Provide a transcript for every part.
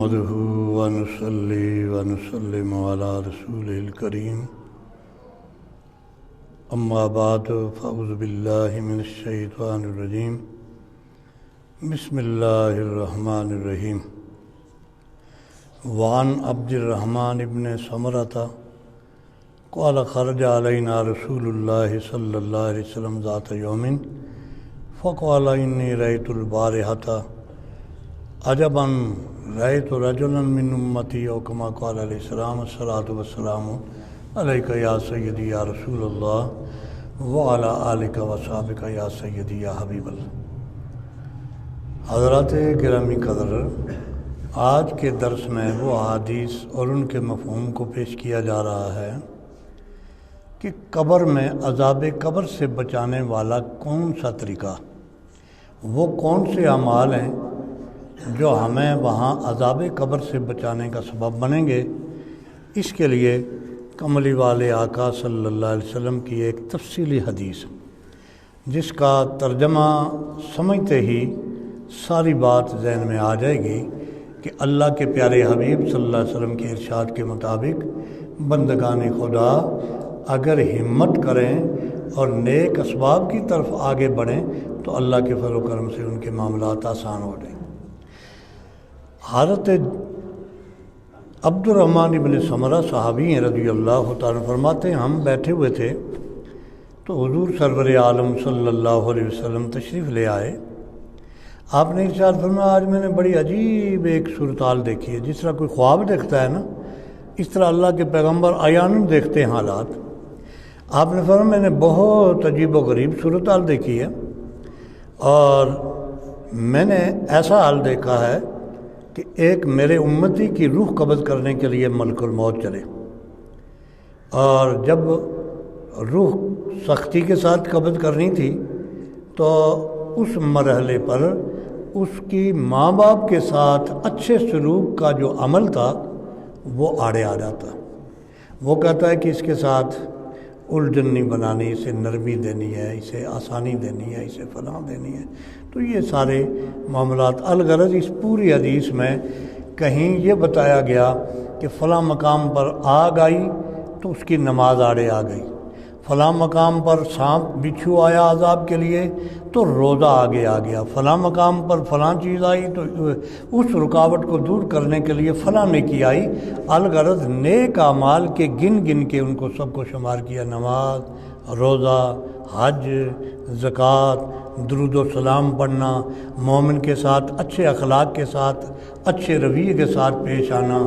نحمده ونصلي ونسلم على رسوله الكريم أما بعد فأعوذ بالله من الشيطان الرجيم بسم الله الرحمن الرحيم وعن عبد الرحمن بن سمرة قال خرج علينا رسول الله صلى الله عليه وسلم ذات يوم فقال إني رأيت البارحة عجبا رأيت رجلا من امتی او کما قال علیہ السلام الصلاۃ والسلام علیک یا سیدی یا رسول اللہ وعلی آلک وصحبک یا سیدی یا حبیب اللہ۔ حضرات گرامی قدر، آج کے درس میں وہ احادیث اور ان کے مفہوم کو پیش کیا جا رہا ہے کہ قبر میں عذاب قبر سے بچانے والا کون سا طریقہ، وہ کون سے اعمال ہیں جو ہمیں وہاں عذاب قبر سے بچانے کا سبب بنیں گے۔ اس کے لیے کملی والے آقا صلی اللہ علیہ وسلم کی ایک تفصیلی حدیث، جس کا ترجمہ سمجھتے ہی ساری بات ذہن میں آ جائے گی کہ اللہ کے پیارے حبیب صلی اللہ علیہ وسلم کے ارشاد کے مطابق بندگان خدا اگر ہمت کریں اور نیک اسباب کی طرف آگے بڑھیں تو اللہ کے فضل و کرم سے ان کے معاملات آسان ہو جائیں۔ حضرت عبد الرحمن ابن سمرہ صحابی ہیں رضی اللہ تعالیٰ فرماتے ہیں، ہم بیٹھے ہوئے تھے تو حضور سرور عالم صلی اللہ علیہ وسلم تشریف لے آئے۔ آپ نے ارشاد فرمایا، آج میں نے بڑی عجیب ایک صورتحال دیکھی ہے، جس طرح کوئی خواب دیکھتا ہے نا، اس طرح اللہ کے پیغمبر عیاناً دیکھتے ہیں حالات۔ آپ نے فرمایا، میں نے بہت عجیب و غریب صورتحال دیکھی ہے، اور میں نے ایسا حال دیکھا ہے کہ ایک میرے امتی کی روح قبض کرنے کے لیے ملک الموت چلے، اور جب روح سختی کے ساتھ قبض کرنی تھی تو اس مرحلے پر اس کی ماں باپ کے ساتھ اچھے سلوک کا جو عمل تھا وہ آڑے آ جاتا۔ وہ کہتا ہے کہ اس کے ساتھ الجھن نہیں بنانی، اسے نرمی دینی ہے، اسے آسانی دینی ہے، اسے فلاں دینی ہے۔ تو یہ سارے معاملات الغرض اس پوری حدیث میں کہیں یہ بتایا گیا کہ فلاں مقام پر آگ آئی تو اس کی نماز آڑے آ گئی، فلاں مقام پر سانپ بچھو آیا عذاب کے لیے تو روزہ آگے آ گیا، فلاں مقام پر فلاں چیز آئی تو اس رکاوٹ کو دور کرنے کے لیے فلاں نیکی آئی۔ الغرض نیک اعمال کے گن گن کے ان کو سب کو شمار کیا، نماز، روزہ، حج، زکوٰۃ، درود و سلام پڑھنا، مومن کے ساتھ اچھے اخلاق کے ساتھ اچھے رویے کے ساتھ پیش آنا،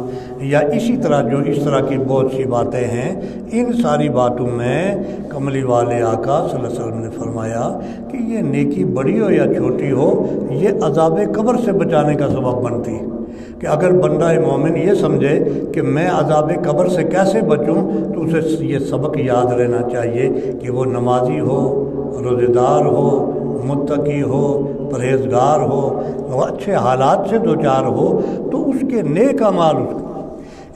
یا اسی طرح جو اس طرح کی بہت سی باتیں ہیں۔ ان ساری باتوں میں کملی والے آقا صلی اللہ علیہ وسلم نے فرمایا کہ یہ نیکی بڑی ہو یا چھوٹی ہو، یہ عذاب قبر سے بچانے کا سبب بنتی ہے۔ کہ اگر بندہ مومن یہ سمجھے کہ میں عذاب قبر سے کیسے بچوں، تو اسے یہ سبق یاد رہنا چاہیے کہ وہ نمازی ہو، روزہ دار ہو، متقی ہو، پرہیزگار ہو، وہ اچھے حالات سے دوچار ہو تو اس کے نیک اعمال اس کو۔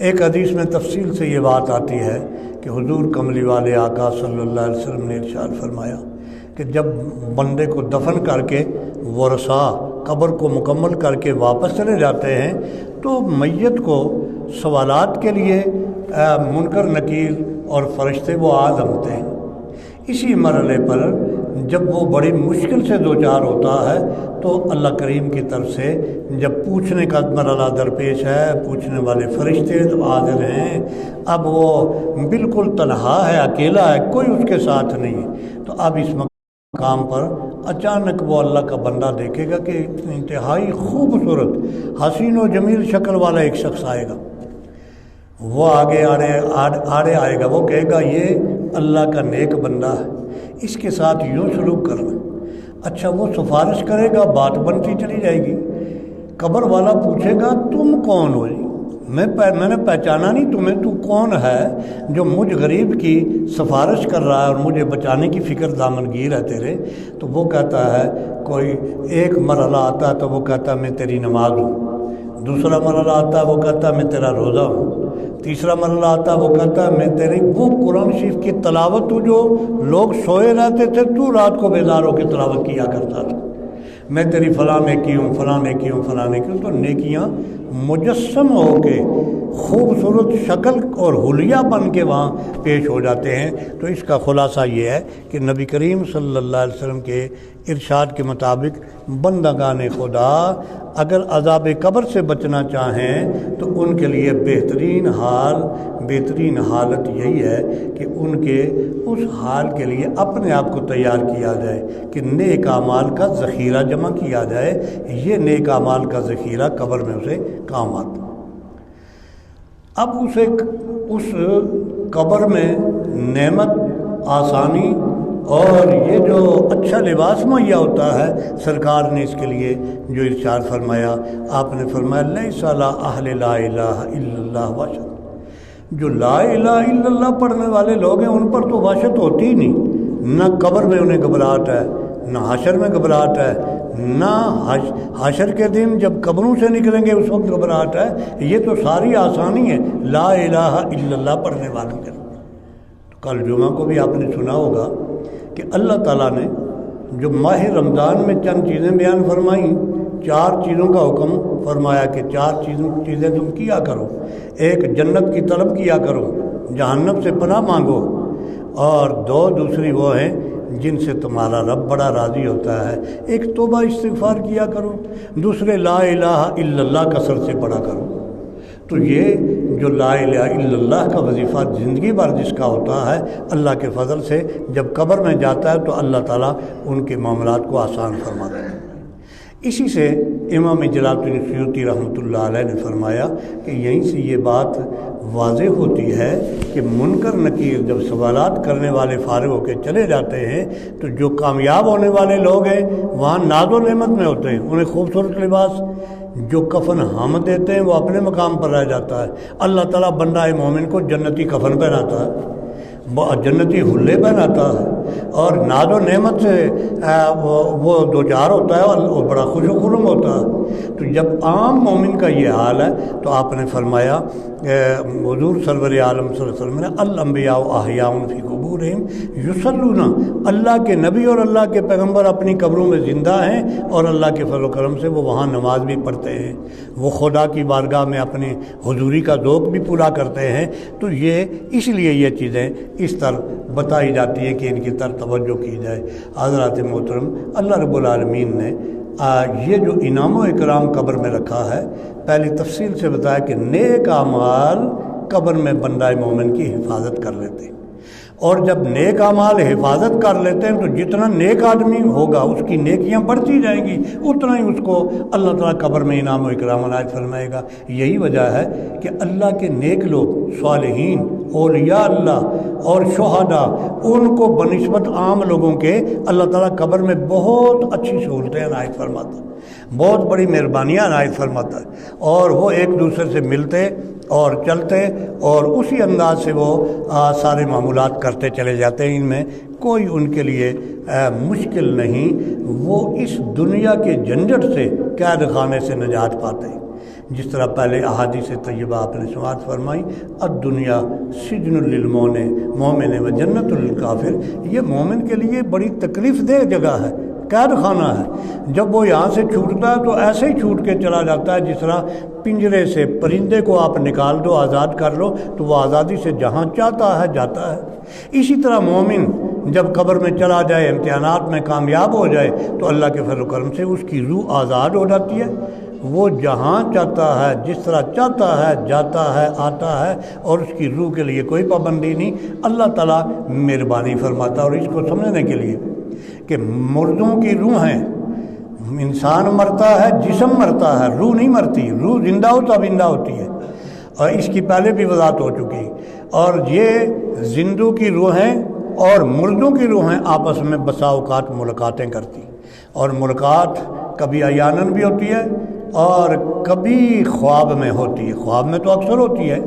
ایک حدیث میں تفصیل سے یہ بات آتی ہے کہ حضور کملی والے آقا صلی اللہ علیہ وسلم نے ارشاد فرمایا کہ جب بندے کو دفن کر کے ورثاء قبر کو مکمل کر کے واپس چلے جاتے ہیں تو میت کو سوالات کے لیے منکر نکیر اور فرشتے وہ آزمتے ہیں۔ اسی مرحلے پر جب وہ بڑی مشکل سے دوچار ہوتا ہے تو اللہ کریم کی طرف سے جب پوچھنے کا مرحلہ درپیش ہے، پوچھنے والے فرشتے تو حاضر ہیں، اب وہ بالکل تنہا ہے، اکیلا ہے، کوئی اس کے ساتھ نہیں ہے، تو اب اس مقام پر اچانک وہ اللہ کا بندہ دیکھے گا کہ انتہائی خوبصورت حسین و جمیل شکل والا ایک شخص آئے گا۔ وہ آگے آڑے آئے گا، وہ کہے گا یہ اللہ کا نیک بندہ ہے، اس کے ساتھ یوں سلوک کرنا۔ اچھا، وہ سفارش کرے گا، بات بنتی چلی جائے گی۔ قبر والا پوچھے گا تم کون ہو جی؟ میں نے پہچانا نہیں تمہیں، تو کون ہے جو مجھ غریب کی سفارش کر رہا ہے اور مجھے بچانے کی فکر دامنگیر ہے تیرے؟ تو وہ کہتا ہے، کوئی ایک مرحلہ آتا ہے تو وہ کہتا ہے میں تیری نماز ہوں، دوسرا مرحلہ آتا ہے وہ کہتا ہے میں تیرا روزہ ہوں، تیسرا مرحلہ آتا ہے وہ کہتا ہے میں تیری وہ قرآن شریف کی تلاوت، تو جو لوگ سوئے رہتے تھے تو رات کو بیدار ہو کے تلاوت کیا کرتا تھا، میں تیری فلاں نیکی ہوں، فلاں نیکی ہوں، فلاں نیکی ہوں، تو نیکیاں مجسم ہو کے خوبصورت شکل اور حلیہ بن کے وہاں پیش ہو جاتے ہیں۔ تو اس کا خلاصہ یہ ہے کہ نبی کریم صلی اللہ علیہ وسلم کے ارشاد کے مطابق بندگان خدا اگر عذاب قبر سے بچنا چاہیں تو ان کے لیے بہترین حالت یہی ہے کہ ان کے اس حال کے لیے اپنے آپ کو تیار کیا جائے کہ نیک اعمال کا ذخیرہ جمع کیا جائے۔ یہ نیک اعمال کا ذخیرہ قبر میں اسے کام آتا۔ اب اس قبر میں نعمت، آسانی اور یہ جو اچھا لباس مہیا ہوتا ہے، سرکار نے اس کے لیے جو ارشاد فرمایا، آپ نے فرمایا لیس علی اہل لا الہ الا اللہ وحشت، جو لا الہ الا اللہ پڑھنے والے لوگ ہیں ان پر تو وحشت ہوتی ہی نہیں، نہ قبر میں انہیں گھبراہٹ ہے، نہ حشر میں گھبراہٹ ہے، نہ حشر کے دن جب قبروں سے نکلیں گے اس وقت گھبراہٹ ہے۔ یہ تو ساری آسانی ہے لا الہ الا اللہ پڑھنے والوں کے۔ کل جمعہ کو بھی آپ نے سنا ہوگا کہ اللہ تعالیٰ نے جو ماہ رمضان میں چند چیزیں بیان فرمائیں، 4 چیزوں کا حکم فرمایا کہ 4 چیزیں تم کیا کرو۔ ایک، جنت کی طلب کیا کرو، جہنم سے پناہ مانگو، اور 2 دوسری وہ ہیں جن سے تمہارا رب بڑا راضی ہوتا ہے۔ ایک توبہ استغفار کیا کرو، دوسرے لا الہ الا اللہ کثرت سے پڑھا کرو۔ تو یہ جو لا الہ الا اللہ کا وظیفہ زندگی بھر جس کا ہوتا ہے، اللہ کے فضل سے جب قبر میں جاتا ہے تو اللہ تعالیٰ ان کے معاملات کو آسان فرماتا ہے۔ اسی سے امام جلال الدین سیوطی رحمۃ اللہ علیہ نے فرمایا کہ یہیں سے یہ بات واضح ہوتی ہے کہ منکر نکیر جب سوالات کرنے والے فارغ ہو کے چلے جاتے ہیں تو جو کامیاب ہونے والے لوگ ہیں وہاں ناز و نعمت میں ہوتے ہیں، انہیں خوبصورت لباس، جو کفن ہم دیتے ہیں وہ اپنے مقام پر رہ جاتا ہے۔ اللہ تعالیٰ بندہ مومن کو جنتی کفن پہناتا ہے، جنتی حلے پہناتا ہے، اور ناز و نعمت سے وہ دوچار ہوتا ہے اور بڑا خوش و خرم ہوتا ہے۔ تو جب عام مومن کا یہ حال ہے تو آپ نے فرمایا، حضور سرور عالم صلی اللہ علیہ وسلم نے الانبیاء احیاء فی قبورہم یصلون، اللہ کے نبی اور اللہ کے پیغمبر اپنی قبروں میں زندہ ہیں اور اللہ کے فضل و کرم سے وہ وہاں نماز بھی پڑھتے ہیں، وہ خدا کی بارگاہ میں اپنی حضوری کا ذوق بھی پورا کرتے ہیں۔ تو یہ اس لیے یہ چیزیں اس طرح بتائی جاتی ہے کہ ان کی طرف توجہ کی جائے۔ حضرات محترم، اللہ رب العالمین نے یہ جو انعام و اکرام قبر میں رکھا ہے، پہلی تفصیل سے بتایا کہ نیک اعمال قبر میں بندہ مومن کی حفاظت کر لیتے ہیں، اور جب نیک اعمال حفاظت کر لیتے ہیں تو جتنا نیک آدمی ہوگا اس کی نیکیاں بڑھتی جائیں گی، اتنا ہی اس کو اللہ تعالیٰ قبر میں انعام و اکرام عنایت فرمائے گا۔ یہی وجہ ہے کہ اللہ کے نیک لوگ، صالحین، اولیاء اللہ اور شہداء، ان کو بنسبت عام لوگوں کے اللہ تعالیٰ قبر میں بہت اچھی سہولتیں عنایت فرماتا ہے، بہت بڑی مہربانیاں عنایت فرماتا ہے، اور وہ ایک دوسرے سے ملتے اور چلتے اور اسی انداز سے وہ سارے معمولات کرتے چلے جاتے ہیں۔ ان میں کوئی ان کے لیے مشکل نہیں، وہ اس دنیا کے جھنجھٹ سے، قید خانے سے نجات پاتے ہیں۔ جس طرح پہلے احادیث طیبہ آپ نے سماعت فرمائی، الدنیا سجن للمومن و جنت للکافر، یہ مومن کے لیے بڑی تکلیف دہ جگہ ہے، قید خانہ ہے۔ جب وہ یہاں سے چھوٹتا ہے تو ایسے ہی چھوٹ کے چلا جاتا ہے جس طرح پنجرے سے پرندے کو آپ نکال دو، آزاد کر لو تو وہ آزادی سے جہاں چاہتا ہے جاتا ہے۔ اسی طرح مومن جب قبر میں چلا جائے، امتحانات میں کامیاب ہو جائے تو اللہ کے فضل و کرم سے اس کی روح آزاد ہو جاتی ہے، وہ جہاں چاہتا ہے، جس طرح چاہتا ہے جاتا ہے، آتا ہے، اور اس کی روح کے لیے کوئی پابندی نہیں۔ اللہ تعالیٰ مہربانی فرماتا ہے۔ اور اس کو سمجھنے کے لیے کہ مردوں کی روح ہیں، انسان مرتا ہے، جسم مرتا ہے، روح نہیں مرتی، روح زندہ ہوتا بندہ ہوتی ہے، اور اس کی پہلے بھی وضاحت ہو چکی۔ اور یہ زندوں کی روحیں اور مردوں کی روحیں آپس میں بسا اوقات ملاقاتیں کرتی، اور ملاقات کبھی عیاناً بھی ہوتی ہے اور کبھی خواب میں ہوتی ہے۔ خواب میں تو اکثر ہوتی ہے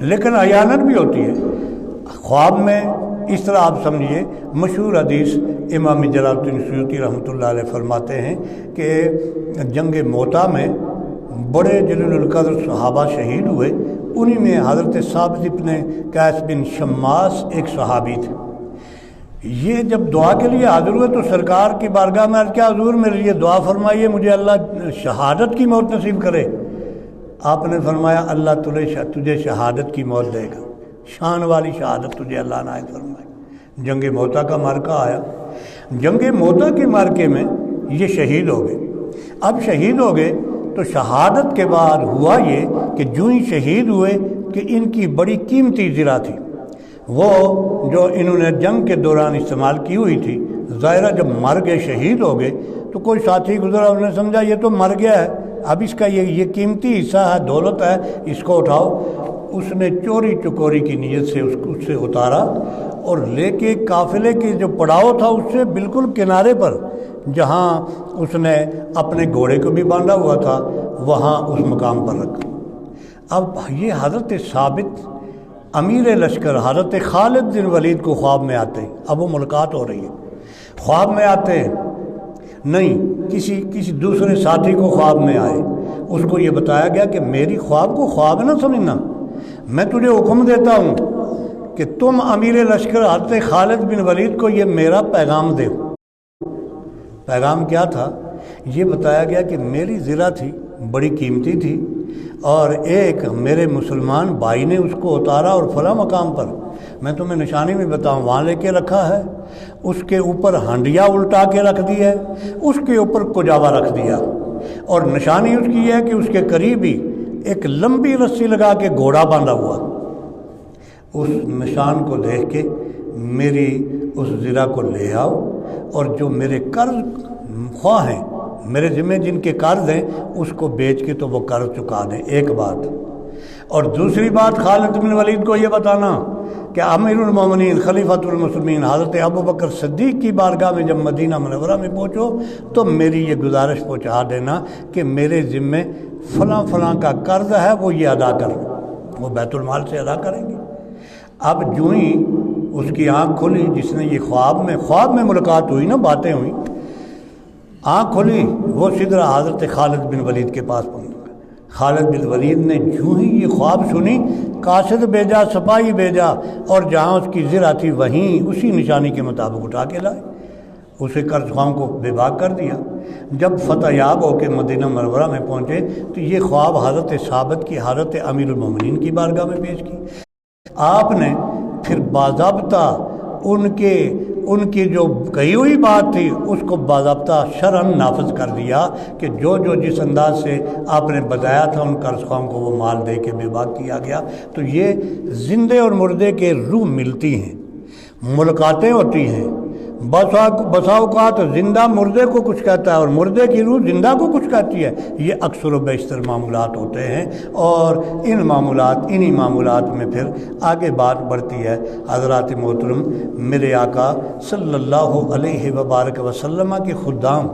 لیکن عیاناً بھی ہوتی ہے۔ خواب میں اس طرح آپ سمجھیے، مشہور حدیث امام جلال الدین سیوطی رحمۃ اللہ علیہ فرماتے ہیں کہ جنگ موتا میں بڑے جلیل القدر صحابہ شہید ہوئے، انہی میں حضرت ثابت بن قیس بن شماس ایک صحابی تھے۔ یہ جب دعا کے لیے حاضر ہوئے تو سرکار کی بارگاہ میں عرض کیا حضور میرے لیے دعا فرمائیے مجھے اللہ شہادت کی موت نصیب کرے۔ آپ نے فرمایا اللہ تجھے شہادت کی موت دے گا، شان والی شہادت تجھے اللہ عنایت فرمائے۔ جنگ موتا کا مارکہ آیا، جنگ موتا کے مارکے میں یہ شہید ہو گئے۔ اب شہید ہو گئے تو شہادت کے بعد ہوا یہ کہ جو ہی شہید ہوئے کہ ان کی بڑی قیمتی زرہ تھی، وہ جو انہوں نے جنگ کے دوران استعمال کی ہوئی تھی، ظاہرہ جب مر گئے شہید ہو گئے تو کوئی ساتھی گزرا، انہوں نے سمجھا یہ تو مر گیا ہے، اب اس کا یہ قیمتی حصہ ہے، دولت ہے، اس کو اٹھاؤ۔ اس نے چوری چکوری کی نیت سے اس سے اتارا اور لے کے قافلے کے جو پڑاؤ تھا اس سے بالکل کنارے پر، جہاں اس نے اپنے گھوڑے کو بھی باندھا ہوا تھا، وہاں اس مقام پر رکھا۔ اب یہ حضرت ثابت امیر لشکر حضرت خالد بن ولید کو خواب میں آتے ہیں، اب وہ ملاقات ہو رہی ہے، خواب میں آتے ہیں، نہیں کسی دوسرے ساتھی کو خواب میں آئے، اس کو یہ بتایا گیا کہ میری خواب کو خواب نہ سمجھنا، میں تجھے حکم دیتا ہوں کہ تم امیر لشکر حضرت خالد بن ولید کو یہ میرا پیغام دے۔ پیغام کیا تھا؟ یہ بتایا گیا کہ میری زرہ تھی، بڑی قیمتی تھی، اور ایک میرے مسلمان بھائی نے اس کو اتارا اور فلاں مقام پر، میں تمہیں نشانی بھی بتاؤں، وہاں لے کے رکھا ہے، اس کے اوپر ہنڈیا الٹا کے رکھ دی ہے، اس کے اوپر کجاوا رکھ دیا، اور نشانی اس کی ہے کہ اس کے قریب ہی ایک لمبی رسی لگا کے گھوڑا باندھا ہوا۔ اس نشان کو دیکھ کے میری اس زرہ کو لے آؤ، اور جو میرے قرض خواہ ہیں، میرے ذمہ جن کے قرض ہیں، اس کو بیچ کے تو وہ قرض چکا دیں، ایک بات۔ اور دوسری بات خالد بن ولید کو یہ بتانا کہ امیر المومنین خلیفۃ المسلمین حضرت ابوبکر صدیق کی بارگاہ میں جب مدینہ منورہ میں پہنچو تو میری یہ گزارش پہنچا دینا کہ میرے ذمے فلاں فلاں کا قرض ہے، وہ یہ ادا کر، وہ بیت المال سے ادا کریں گے۔ اب جو ہی اس کی آنکھ کھلی، جس نے یہ خواب میں ملاقات ہوئی نا، باتیں ہوئیں، آنکھ کھلی، وہ سدھرا حضرت خالد بن ولید کے پاس پہنچ گیا۔ خالد بن ولید نے جو ہی یہ خواب سنی، قاصد بھیجا، سپاہی بھیجا، اور جہاں اس کی زرہ تھی وہیں اسی نشانی کے مطابق اٹھا کے لائے، اسے قرض خواہوں کو بے باک کر دیا۔ جب فتح یاب ہو کے مدینہ منورہ میں پہنچے تو یہ خواب حضرت ثابت کی حضرت امیر المومنین کی بارگاہ میں پیش کی۔ آپ نے پھر باضابطہ ان کی جو کہی ہوئی بات تھی اس کو باضابطہ شرعاً نافذ کر دیا کہ جو جس انداز سے آپ نے بتایا تھا ان قرض خواہوں کو وہ مال دے کے بے باک کیا گیا۔ تو یہ زندے اور مردے کے روح ملتی ہیں، ملاقاتیں ہوتی ہیں، بسا اوقات زندہ مردے کو کچھ کہتا ہے اور مردے کی روح زندہ کو کچھ کہتی ہے۔ یہ اکثر و بیشتر معاملات ہوتے ہیں، اور انہی معاملات میں پھر آگے بات بڑھتی ہے۔ حضرات محترم، میرے آقا صلی اللہ علیہ وبارک وسلم کے خدام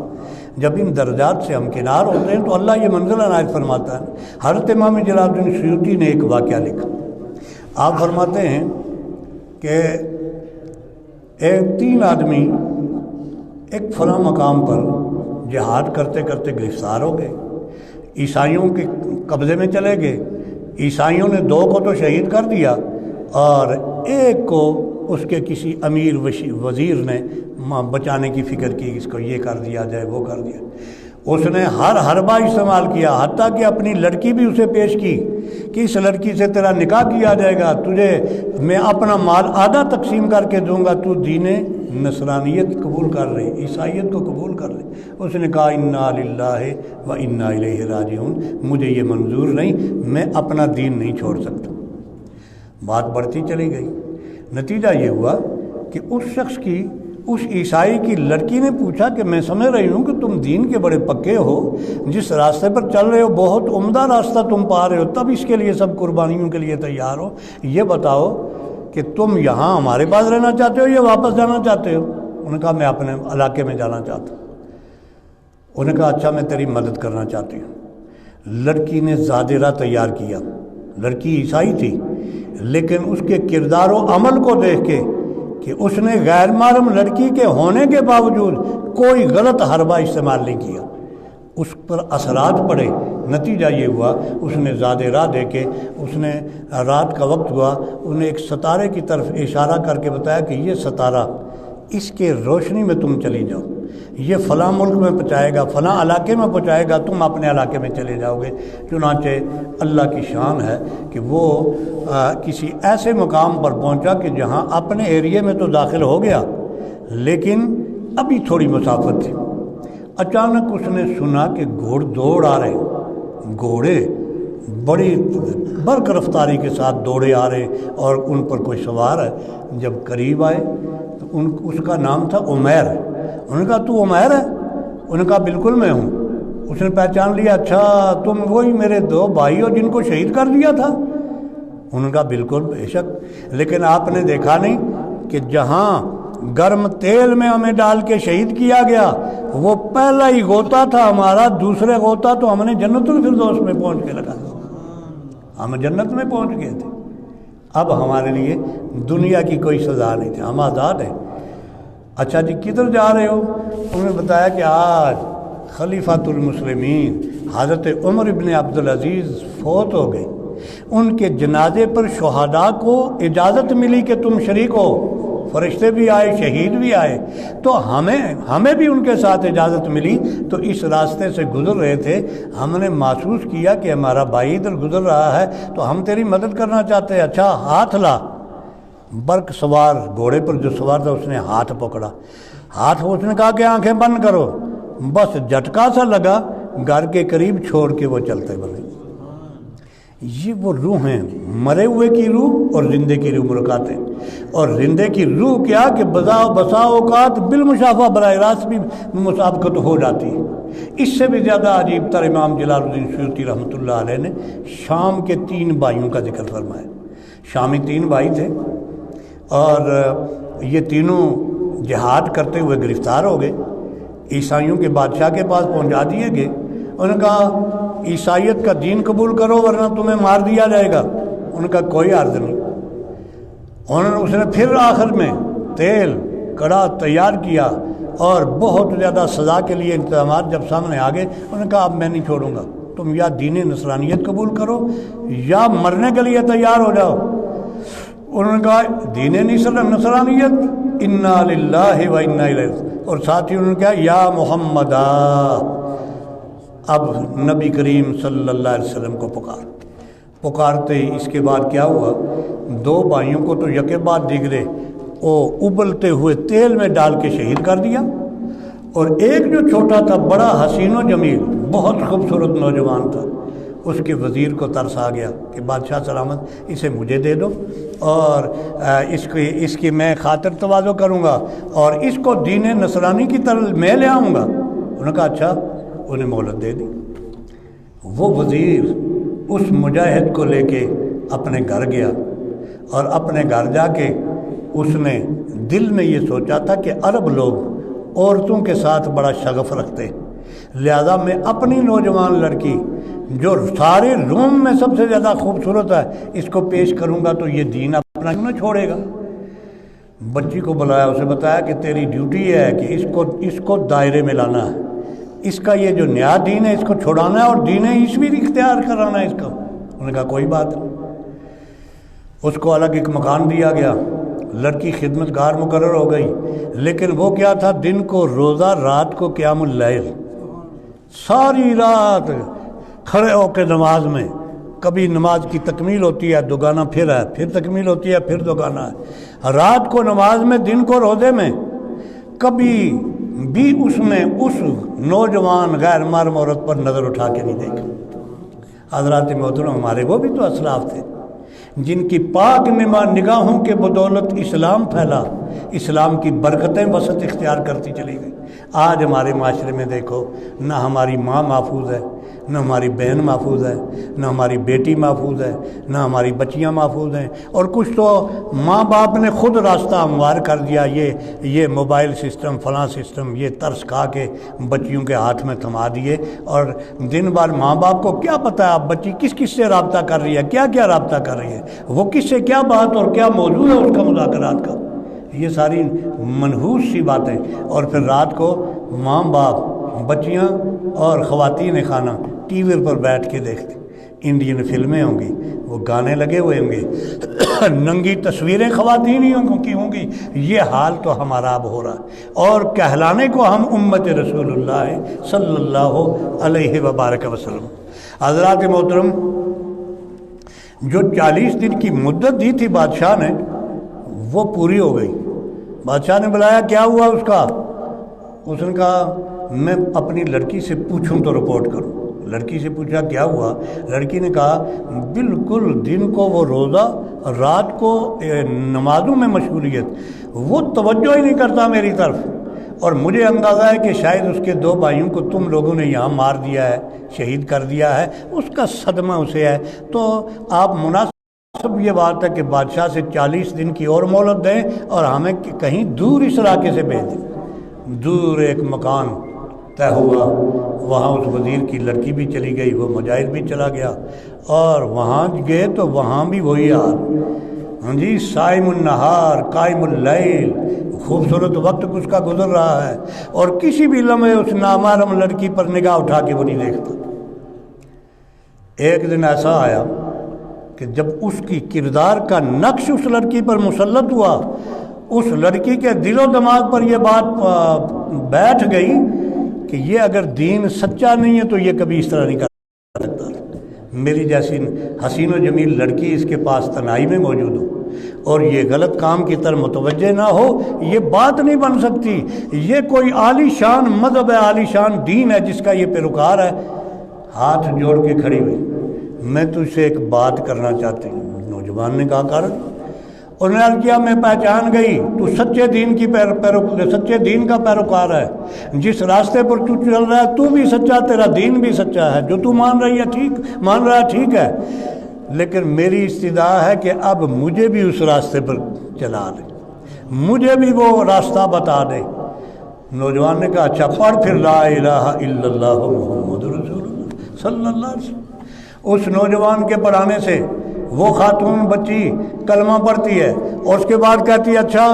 جب ان درجات سے ہمکنار ہوتے ہیں تو اللہ یہ منزل عنایت فرماتا ہے۔ حضرت امام جلال الدین سیوطی نے ایک واقعہ لکھا، آپ فرماتے ہیں کہ تین آدمی ایک فلاں مقام پر جہاد کرتے کرتے گرفتار ہو گئے، عیسائیوں کے قبضے میں چلے گئے۔ عیسائیوں نے 2 کو تو شہید کر دیا، اور ایک کو اس کے کسی امیر وزیر نے بچانے کی فکر کی، اس کو یہ کر دیا جائے، وہ کر دیا۔ اس نے ہر حربہ استعمال کیا، حتیٰ کہ اپنی لڑکی بھی اسے پیش کی کہ اس لڑکی سے تیرا نکاح کیا جائے گا، تجھے میں اپنا مال آدھا تقسیم کر کے دوں گا، تو دین نصرانیت قبول کر لے، عیسائیت کو قبول کر لے۔ اس نے کہا انا للہ و انا الیہ راجعون، مجھے یہ منظور نہیں، میں اپنا دین نہیں چھوڑ سکتا۔ بات بڑھتی چلی گئی، نتیجہ یہ ہوا کہ اس عیسائی کی لڑکی نے پوچھا کہ میں سمجھ رہی ہوں کہ تم دین کے بڑے پکے ہو، جس راستے پر چل رہے ہو بہت عمدہ راستہ تم پا رہے ہو، تب اس کے لیے سب قربانیوں کے لیے تیار ہو، یہ بتاؤ کہ تم یہاں ہمارے پاس رہنا چاہتے ہو یا واپس جانا چاہتے ہو؟ انہوں نے کہا میں اپنے علاقے میں جانا چاہتا ہوں۔ انہوں نے کہا اچھا میں تیری مدد کرنا چاہتی ہوں۔ لڑکی نے زادرہ تیار کیا، لڑکی عیسائی تھی لیکن اس کے کردار و عمل کو دیکھ کے کہ اس نے غیر محرم لڑکی کے ہونے کے باوجود کوئی غلط حربہ استعمال نہیں کیا، اس پر اثرات پڑے۔ نتیجہ یہ ہوا اس نے زیادہ راہ دے کے، اس نے رات کا وقت ہوا، انہیں ایک ستارے کی طرف اشارہ کر کے بتایا کہ یہ ستارہ اس کے روشنی میں تم چلی جاؤ، یہ فلاں ملک میں پہنچائے گا، فلاں علاقے میں پہنچائے گا، تم اپنے علاقے میں چلے جاؤ گے۔ چنانچہ اللہ کی شان ہے کہ وہ کسی ایسے مقام پر پہنچا کہ جہاں اپنے ایریے میں تو داخل ہو گیا لیکن ابھی تھوڑی مسافت تھی۔ اچانک اس نے سنا کہ گھوڑ دوڑ آ رہے، گھوڑے بڑی برق رفتاری کے ساتھ دوڑے آ رہے اور ان پر کوئی سوار ہے۔ جب قریب آئے تو اس کا نام تھا عمیر۔ انہوں نے کہا تو عمیر ہے؟ انہوں نے کہا بالکل میں ہوں۔ اس نے پہچان لیا، اچھا تم وہی میرے دو بھائی ہو جن کو شہید کر دیا تھا؟ انہوں نے کہا بالکل بے شک، لیکن آپ نے دیکھا نہیں کہ جہاں گرم تیل میں ہمیں ڈال کے شہید کیا گیا وہ پہلا ہی غوطہ تھا ہمارا، دوسرے غوطہ تو ہم نے جنت الفردوس میں پہنچ کے لگا دیا، ہم جنت میں پہنچ گئے تھے۔ اب ہمارے لیے دنیا کی کوئی سزا نہیں تھی، ہم آزاد ہیں۔ اچھا جی کدھر جا رہے ہو؟ انہوں نے بتایا کہ آج خلیفۃ المسلمین حضرت عمر ابن عبدالعزیز فوت ہو گئے، ان کے جنازے پر شہداء کو اجازت ملی کہ تم شریک ہو، فرشتے بھی آئے، شہید بھی آئے، تو ہمیں بھی ان کے ساتھ اجازت ملی۔ تو اس راستے سے گزر رہے تھے، ہم نے محسوس کیا کہ ہمارا بھائی ادھر گزر رہا ہے تو ہم تیری مدد کرنا چاہتے ہیں، اچھا ہاتھ لا۔ برق سوار گھوڑے پر جو سوار تھا اس نے ہاتھ پکڑا، اس نے کہا کہ آنکھیں بند کرو، بس جھٹکا سا لگا، گھر کے قریب چھوڑ کے وہ چلتے بنے۔ یہ وہ روح ہیں، مرے ہوئے کی روح اور زندے کی روح ملاقات ہے۔ اور زندے کی روح کیا کہ بسا اوقات بالمشافہ براہ راست بھی مسابقت ہو جاتی ہے۔ اس سے بھی زیادہ عجیب تر امام جلال الدین سیوطی رحمۃ اللہ علیہ نے شام کے 3 بھائیوں کا ذکر فرمایا۔ شامی 3 بھائی تھے اور یہ تینوں جہاد کرتے ہوئے گرفتار ہو گئے، عیسائیوں کے بادشاہ کے پاس پہنچا دیے گئے۔ انہوں نے کہا عیسائیت کا دین قبول کرو ورنہ تمہیں مار دیا جائے گا۔ انہوں نے کہا کوئی عرض نہیں۔ اس نے پھر آخر میں تیل کڑا تیار کیا اور بہت زیادہ سزا کے لیے انتظامات جب سامنے آ گئے، انہوں نے کہا اب میں نہیں چھوڑوں گا، تم یا دین نصرانیت قبول کرو یا مرنے کے لیے تیار ہو جاؤ۔ انہوں نے کہا دین نصرانیت، انا للہ و انا الیہ، اور ساتھ ہی انہوں نے کہا یا محمد، اب نبی کریم صلی اللہ علیہ وسلم کو پکارتے ہی اس کے بعد کیا ہوا، 2 بھائیوں کو تو یکے بعد دیگرے وہ ابلتے ہوئے تیل میں ڈال کے شہید کر دیا، اور ایک جو چھوٹا تھا بڑا حسین و جمیل بہت خوبصورت نوجوان تھا، اس کے وزیر کو ترس آ گیا کہ بادشاہ سلامت اسے مجھے دے دو اور اس کی میں خاطر تواضع کروں گا اور اس کو دین نصرانی کی طرف میں لے آؤں گا۔ انہوں نے کہا اچھا، انہیں مہلت دے دی۔ وہ وزیر اس مجاہد کو لے کے اپنے گھر گیا اور اپنے گھر جا کے اس نے دل میں یہ سوچا تھا کہ عرب لوگ عورتوں کے ساتھ بڑا شغف رکھتے، لہذا میں اپنی نوجوان لڑکی جو سارے روم میں سب سے زیادہ خوبصورت ہے اس کو پیش کروں گا تو یہ دین اپنا کیوں نہ چھوڑے گا۔ بچی کو بلایا، اسے بتایا کہ تیری ڈیوٹی ہے کہ اس کو دائرے میں لانا ہے، اس کا یہ جو نیا دین ہے اس کو چھوڑانا ہے اور دین عیسوی اختیار کرانا ہے اس کا۔ انہوں نے کہا کوئی بات نہیں۔ اس کو الگ ایک مکان دیا گیا، لڑکی خدمت گار مقرر ہو گئی، لیکن وہ کیا تھا، دن کو روزہ، رات کو قیام اللیل، ساری رات کھڑے ہو کے نماز میں، کبھی نماز کی تکمیل ہوتی ہے دوگانہ پھر ہے، پھر تکمیل ہوتی ہے پھر دوگانہ ہے، رات کو نماز میں، دن کو روزے میں، کبھی بھی اس نے اس نوجوان غیر محرم عورت پر نظر اٹھا کے نہیں دیکھا۔ حضرات محترم، ہمارے وہ بھی تو اسلاف تھے جن کی پاک نگاہوں کے بدولت اسلام پھیلا، اسلام کی برکتیں وسعت اختیار کرتی چلی گئی۔ آج ہمارے معاشرے میں دیکھو، نہ ہماری ماں محفوظ ہے، نہ ہماری بہن محفوظ ہے، نہ ہماری بیٹی محفوظ ہے، نہ ہماری بچیاں محفوظ ہیں، اور کچھ تو ماں باپ نے خود راستہ ہموار کر دیا، یہ موبائل سسٹم، فلاں سسٹم، یہ ترس کھا کے بچیوں کے ہاتھ میں تھما دیے، اور دن بھر ماں باپ کو کیا پتہ ہے اب بچی کس سے رابطہ کر رہی ہے، کیا رابطہ کر رہی ہے، وہ کس سے کیا بات اور کیا موضوع ہے اس کا مذاکرات کا، یہ ساری منحوس سی باتیں۔ اور پھر رات کو ماں باپ، بچیاں اور خواتین خانہ ٹی وی پر بیٹھ کے دیکھتے۔ انڈین فلمیں ہوں گی، وہ گانے لگے ہوئے ہوں گے، ننگی تصویریں خواتین ہی کی ہوں گی۔ یہ حال تو ہمارا اب ہو رہا ہے، اور کہلانے کو ہم امت رسول اللہ صلی اللہ علیہ وبارک وسلم۔ حضرات محترم، جو 40 دن کی مدت دی تھی بادشاہ نے، وہ پوری ہو گئی۔ بادشاہ نے بلایا، کیا ہوا اس کا؟ اس نے کہا میں اپنی لڑکی سے پوچھوں تو رپورٹ کروں۔ لڑکی سے پوچھا کیا ہوا؟ لڑکی نے کہا بالکل دن کو وہ روزہ، رات کو نمازوں میں مشغولیت، وہ توجہ ہی نہیں کرتا میری طرف، اور مجھے اندازہ ہے کہ شاید اس کے 2 بھائیوں کو تم لوگوں نے یہاں مار دیا ہے، شہید کر دیا ہے، اس کا صدمہ اسے ہے۔ تو آپ مناسب یہ بات ہے کہ بادشاہ سے 40 دن کی اور مہلت دیں اور ہمیں کہیں دور اس علاقے سے بھیج دیں۔ دور ایک مکان طے ہوا، وہاں اس وزیر کی لڑکی بھی چلی گئی، وہ مجاہد بھی چلا گیا، اور وہاں گئے تو وہاں بھی وہی حال، ہاں جی، صائم النہار قائم اللیل، خوبصورت وقت اس کا گزر رہا ہے، اور کسی بھی لمحے اس نامحرم لڑکی پر نگاہ اٹھا کے وہ نہیں دیکھتا۔ ایک دن ایسا آیا کہ جب اس کی کردار کا نقش اس لڑکی پر مسلط ہوا، اس لڑکی کے دل و دماغ پر یہ بات بیٹھ گئی کہ یہ اگر دین سچا نہیں ہے تو یہ کبھی اس طرح نہیں کر سکتا۔ میری جیسی حسین و جمیل لڑکی اس کے پاس تنہائی میں موجود ہو اور یہ غلط کام کی طرف متوجہ نہ ہو، یہ بات نہیں بن سکتی۔ یہ کوئی عالی شان مذہب ہے، عالی شان دین ہے جس کا یہ پیروکار ہے۔ ہاتھ جوڑ کے کھڑی ہوئی، میں تجھ سے ایک بات کرنا چاہتی ہوں۔ نوجوان نے کہا کر، انہوں نے کیا میں پہچان گئی، تو سچے دین کی سچے دین کا پیروکار ہے، جس راستے پر تو چل رہا ہے تو بھی سچا، تیرا دین بھی سچا ہے، جو تو مان رہی ہے ٹھیک ہے، لیکن میری استدعا ہے کہ اب مجھے بھی اس راستے پر چلا دے، مجھے بھی وہ راستہ بتا دے۔ نوجوان نے کہا اچھا پڑھ پھر لا الہ الا اللہ محمد رسول اللہ صلی اللہ علیہ وسلم۔ اس نوجوان کے پڑھانے سے وہ خاتون بچی کلمہ پڑھتی ہے، اور اس کے بعد کہتی ہے اچھا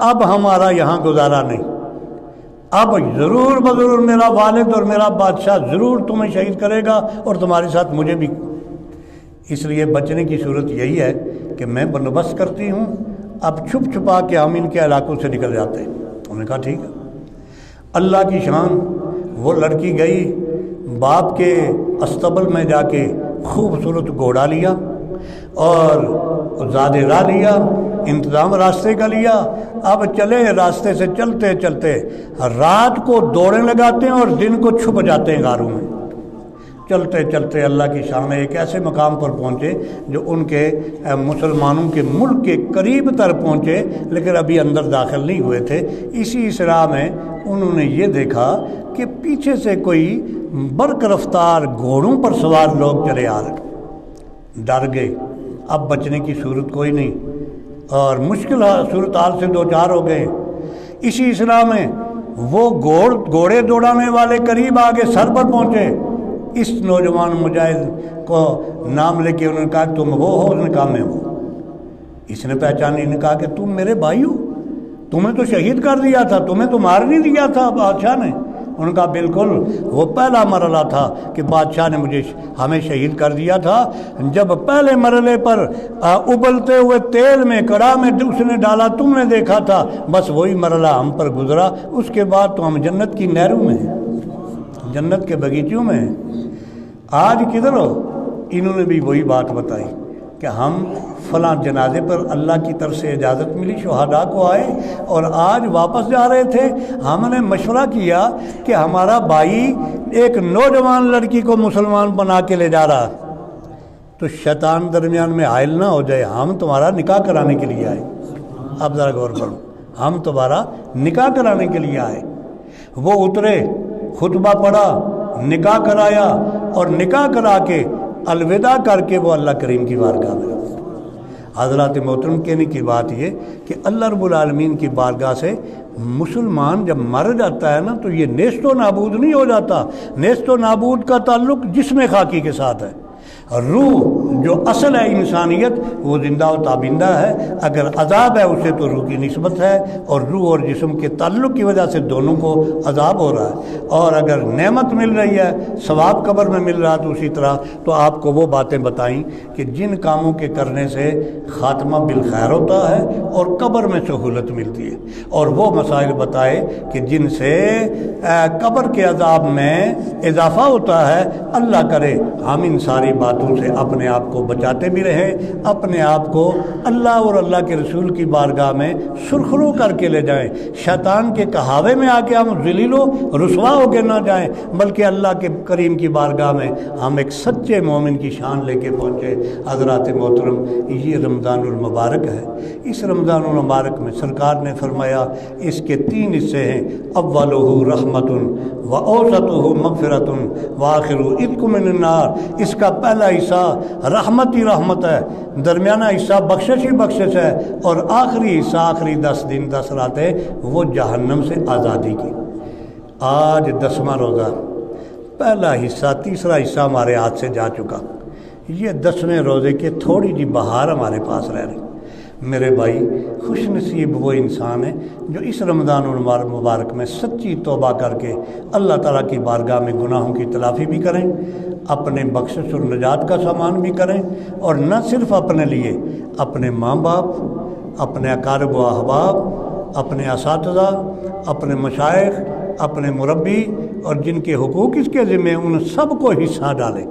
اب ہمارا یہاں گزارا نہیں، اب ضرور بضرور میرا والد اور میرا بادشاہ ضرور تمہیں شہید کرے گا، اور تمہارے ساتھ مجھے بھی۔ اس لیے بچنے کی صورت یہی ہے کہ میں بندوبست کرتی ہوں، اب چھپ چھپا کے ہم ان کے علاقوں سے نکل جاتے ہیں۔ انہوں نے کہا ٹھیک ہے۔ اللہ کی شان، وہ لڑکی گئی، باپ کے استبل میں جا کے خوبصورت گھوڑا لیا اور زادے راہ لیا، انتظام راستے کا لیا۔ اب چلے، راستے سے چلتے چلتے رات کو دوڑیں لگاتے ہیں اور دن کو چھپ جاتے ہیں غاروں میں۔ چلتے چلتے اللہ کی شان ایک ایسے مقام پر پہنچے جو ان کے مسلمانوں کے ملک کے قریب تر پہنچے، لیکن ابھی اندر داخل نہیں ہوئے تھے۔ اسی اسراء میں انہوں نے یہ دیکھا کہ پیچھے سے کوئی برق رفتار گھوڑوں پر سوار لوگ چلے آ رہے، ڈر گئے۔ اب بچنے کی صورت کوئی نہیں، اور مشکل صورتحال سے دو چار ہو گئے۔ اسی اسراء میں وہ گھوڑے دوڑانے والے قریب آگے سر پر پہنچے۔ اس نوجوان مجاہد کو نام لے کے انہوں نے کہا تم وہ ہو؟ اس نے کہا میں وہ۔ اس نے پہچانی، نے کہا کہ تم میرے بھائی ہو، تمہیں تو شہید کر دیا تھا، تمہیں تو مار نہیں دیا تھا بادشاہ نے۔ انہوں نے کہا بالکل، وہ پہلا مرحلہ تھا کہ بادشاہ نے ہمیں شہید کر دیا تھا۔ جب پہلے مرحلے پر ابلتے ہوئے تیل میں کڑاہ میں اس نے ڈالا، تم نے دیکھا تھا، بس وہی مرحلہ ہم پر گزرا۔ اس کے بعد تو ہم جنت کی نہروں میں ہیں، جنت کے باغیچوں میں ہیں۔ آج کدھر ہو؟ انہوں نے بھی وہی بات بتائی کہ ہم فلاں جنازے پر اللہ کی طرف سے اجازت ملی، شہداء کو آئے، اور آج واپس جا رہے تھے، ہم نے مشورہ کیا کہ ہمارا بھائی ایک نوجوان لڑکی کو مسلمان بنا کے لے جا رہا، تو شیطان درمیان میں حائل نہ ہو جائے، ہم تمہارا نکاح کرانے کے لیے آئے۔ اب ذرا غور کرو، ہم تمہارا نکاح کرانے کے لیے آئے۔ وہ اترے، خطبہ پڑھا، نکاح کرایا، اور نکاح کرا کے الوداع کر کے وہ اللہ کریم کی بارگاہ میں۔ حضرات محترم، کہنے کی بات یہ کہ اللہ رب العالمین کی بارگاہ سے مسلمان جب مر جاتا ہے نا تو یہ نیست و نابود نہیں ہو جاتا۔ نیست و نابود کا تعلق جسم خاکی کے ساتھ ہے، روح جو اصل ہے انسانیت وہ زندہ و تابندہ ہے. اگر عذاب ہے اسے تو روح کی نسبت ہے، اور روح اور جسم کے تعلق کی وجہ سے دونوں کو عذاب ہو رہا ہے. اور اگر نعمت مل رہی ہے، ثواب قبر میں مل رہا ہے، تو اسی طرح تو آپ کو وہ باتیں بتائیں کہ جن کاموں کے کرنے سے خاتمہ بالخیر ہوتا ہے اور قبر میں سہولت ملتی ہے، اور وہ مسائل بتائے کہ جن سے قبر کے عذاب میں اضافہ ہوتا ہے. اللہ کرے ہم ان ساری باتوں سے اپنے آپ کو بچاتے بھی رہیں، اپنے آپ کو اللہ اور اللہ کے رسول کی بارگاہ میں سرخرو کر کے لے جائیں. شیطان کے کہاوے میں آ کے ہم ذلیل و رسوا ہو کے نہ جائیں، بلکہ اللہ کے کریم کی بارگاہ میں ہم ایک سچے مومن کی شان لے کے پہنچے. حضرات محترم، یہ رمضان المبارک ہے. اس رمضان المبارک میں سرکار نے فرمایا اس کے 3 حصے ہیں. اولہ رحمت و اوسطہ مغفرۃ و آخرہ عتق من النار. اس کا پہلا حصہ رحمت ہی رحمت ہے، درمیانہ حصہ بخشش ہی بخشش ہے، اور آخری حصہ آخری 10 دن 10 راتیں وہ جہنم سے آزادی کی. آج 10واں روزہ، پہلا حصہ 3را حصہ ہمارے ہاتھ سے جا چکا. یہ 10ویں روزے کے تھوڑی جی بہار ہمارے پاس رہ رہی. میرے بھائی، خوش نصیب وہ انسان ہے جو اس رمضان المبارک میں سچی توبہ کر کے اللہ تعالیٰ کی بارگاہ میں گناہوں کی تلافی بھی کریں، اپنے بخشش اور نجات کا سامان بھی کریں، اور نہ صرف اپنے لیے، اپنے ماں باپ، اپنے اقارب و احباب، اپنے اساتذہ، اپنے مشائخ، اپنے مربی، اور جن کے حقوق اس کے ذمہ ان سب کو حصہ ڈالیں.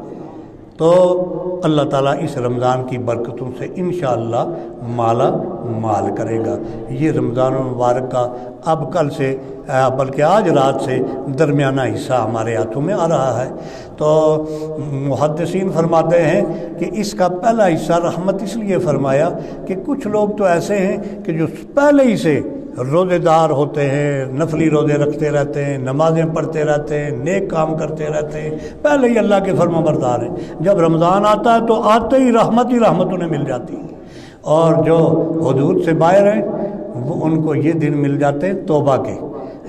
تو اللہ تعالیٰ اس رمضان کی برکتوں سے انشاءاللہ مالا مال کرے گا. یہ رمضان المبارک کا اب کل سے بلکہ آج رات سے درمیانہ حصہ ہمارے ہاتھوں میں آ رہا ہے. تو محدثین فرماتے ہیں کہ اس کا پہلا حصہ رحمت اس لیے فرمایا کہ کچھ لوگ تو ایسے ہیں کہ جو پہلے ہی سے روزے دار ہوتے ہیں، نفلی روزے رکھتے رہتے ہیں، نمازیں پڑھتے رہتے ہیں، نیک کام کرتے رہتے ہیں، پہلے ہی اللہ کے فرما بردار ہیں. جب رمضان آتا ہے تو آتے ہی رحمت انہیں مل جاتی ہے. اور جو حدود سے باہر ہیں وہ ان کو یہ دن مل جاتے ہیں توبہ کے.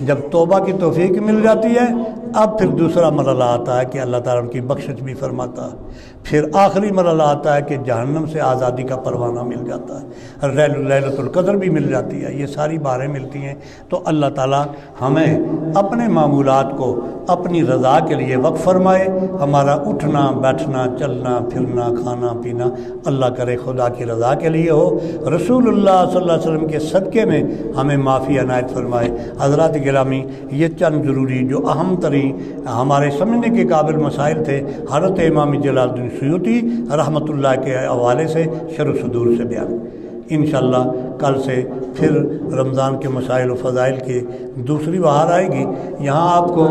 جب توبہ کی توفیق مل جاتی ہے، اب پھر دوسرا مرحلہ آتا ہے کہ اللہ تعالیٰ ان کی بخشش بھی فرماتا ہے. پھر آخری مرحلہ آتا ہے کہ جہنم سے آزادی کا پروانہ مل جاتا ہے، لیلۃ القدر بھی مل جاتی ہے. یہ ساری باریں ملتی ہیں. تو اللہ تعالیٰ ہمیں اپنے معمولات کو اپنی رضا کے لیے وقف فرمائے. ہمارا اٹھنا بیٹھنا چلنا پھرنا کھانا پینا اللہ کرے خدا کی رضا کے لیے ہو، رسول اللہ صلی اللہ علیہ وسلم کے صدقے میں ہمیں معافی عنایت فرمائے. حضرات گرامی، یہ چند ضروری جو اہم ترین ہمارے سمجھنے کے قابل مسائل تھے حضرت امام جلال الدین سیوطی رحمۃ اللہ کے حوالے سے شرح صدور سے بیان. انشاءاللہ کل سے پھر رمضان کے مسائل و فضائل کی دوسری بہار آئے گی. یہاں آپ کو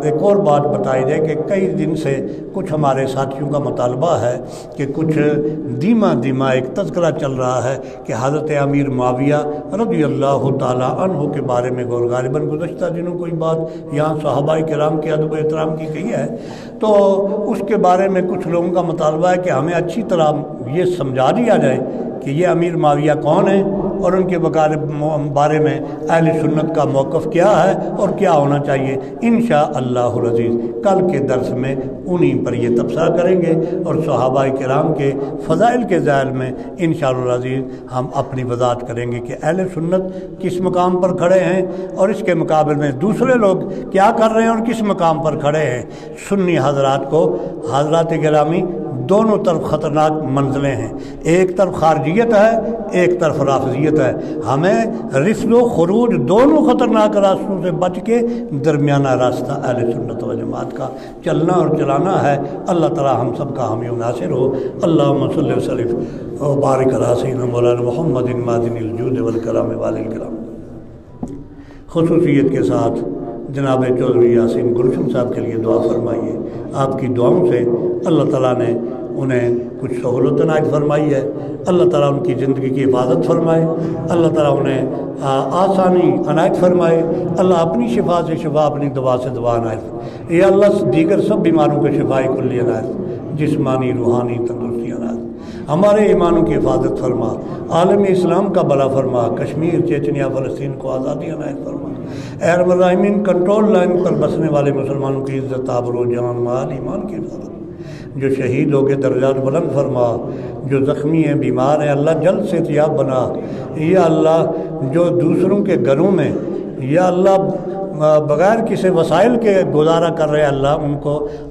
ایک اور بات بتائی جائے کہ کئی دن سے کچھ ہمارے ساتھیوں کا مطالبہ ہے کہ کچھ دھیما ایک تذکرہ چل رہا ہے کہ حضرت امیر معاویہ رضی اللہ تعالیٰ عنہ کے بارے میں غالباً گزشتہ دنوں کوئی بات یہاں صحابہ کرام کے ادب و احترام کی گئی ہے. تو اس کے بارے میں کچھ لوگوں کا مطالبہ ہے کہ ہمیں اچھی طرح یہ سمجھا دیا جائے کہ یہ امیر معاویہ کون ہیں اور ان کے بارے میں اہل سنت کا موقف کیا ہے اور کیا ہونا چاہیے. انشاءاللہ العزیز کل کے درس میں انہیں پر یہ تبصرہ کریں گے، اور صحابہ کرام کے فضائل کے ذیل میں انشاءاللہ العزیز ہم اپنی وضاحت کریں گے کہ اہل سنت کس مقام پر کھڑے ہیں اور اس کے مقابل میں دوسرے لوگ کیا کر رہے ہیں اور کس مقام پر کھڑے ہیں. سنی حضرات کو، حضرات گرامی، دونوں طرف خطرناک منزلیں ہیں. ایک طرف خارجیت ہے، ایک طرف رافضیت ہے. ہمیں رفض و خروج دونوں خطرناک راستوں سے بچ کے درمیانہ راستہ اہل سنت و جماعت کا چلنا اور چلانا ہے. اللہ تعالی ہم سب کا حامی و ناصر ہو. اللہم صلی وسلم و بارک علی سیدنا مولانا محمد معدن الجود والکرام والکرام. خصوصیت کے ساتھ جناب چودھری یاسین گلشن صاحب کے لیے دعا فرمائیے. آپ کی دعاؤں سے اللہ تعالیٰ نے انہیں کچھ سہولت عنایت فرمائی ہے. اللہ تعالیٰ ان کی زندگی کی حفاظت فرمائے. اللہ تعالیٰ انہیں آسانی عنایت فرمائے. اللہ اپنی شفا سے شفا، اپنی دوا سے دوا عنایت. یا اللہ دیگر سب بیماروں کے شفاء کلی عنایت، جسمانی روحانی تندرستی عنایت. ہمارے ایمانوں کی حفاظت فرما. عالم اسلام کا بلا فرما. کشمیر، چیچنیا، فلسطین کو آزادی عنایت فرما. اے ارحم الراحمین، کنٹرول لائن پر بسنے والے مسلمانوں کی عزت، آبرو، جان، مال، ایمان کی حفاظت. جو شہید ہو کے درجات بلند فرما، جو زخمی ہیں بیمار ہیں اللہ جلد سے صحت بنا، یا اللہ جو دوسروں کے گھروں میں یا اللہ بغیر کسی وسائل کے گزارا کر رہے اللہ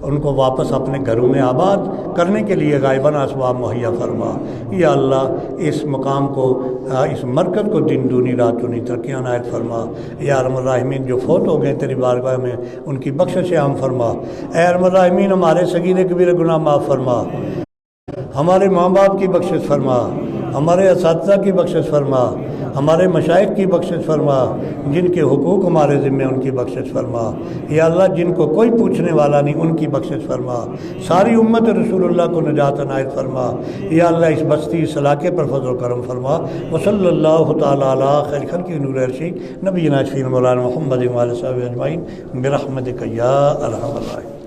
ان کو واپس اپنے گھروں میں آباد کرنے کے لیے غائبانہ اسباب مہیا فرما، یا اللہ اس مقام کو اس مرکز کو دن دونی رات چونی ترقی عنایت فرما، یا ارحم الراحمین جو فوت ہو گئے تیری بارگاہ میں ان کی بخشش عام فرما، اے ارحم الراحمین ہمارے صغیر کبیر گناہ معاف فرما، ہمارے ماں باپ کی بخشش فرما، ہمارے اساتذہ کی بخشش فرما، ہمارے مشائخ کی بخشش فرما، جن کے حقوق ہمارے ذمے ان کی بخشش فرما، یا اللہ جن کو کوئی پوچھنے والا نہیں ان کی بخشش فرما، ساری امت رسول اللہ کو نجات عنایت فرما، یا اللہ اس بستی اس علاقے پر فضل و کرم فرما، وصلی اللہ تعالی علی خیر خلق نور عرشی نبینا شفیع مولانا محمد و آلہ وصحبہ اجمعین برحمتک یا ارحم الراحمین۔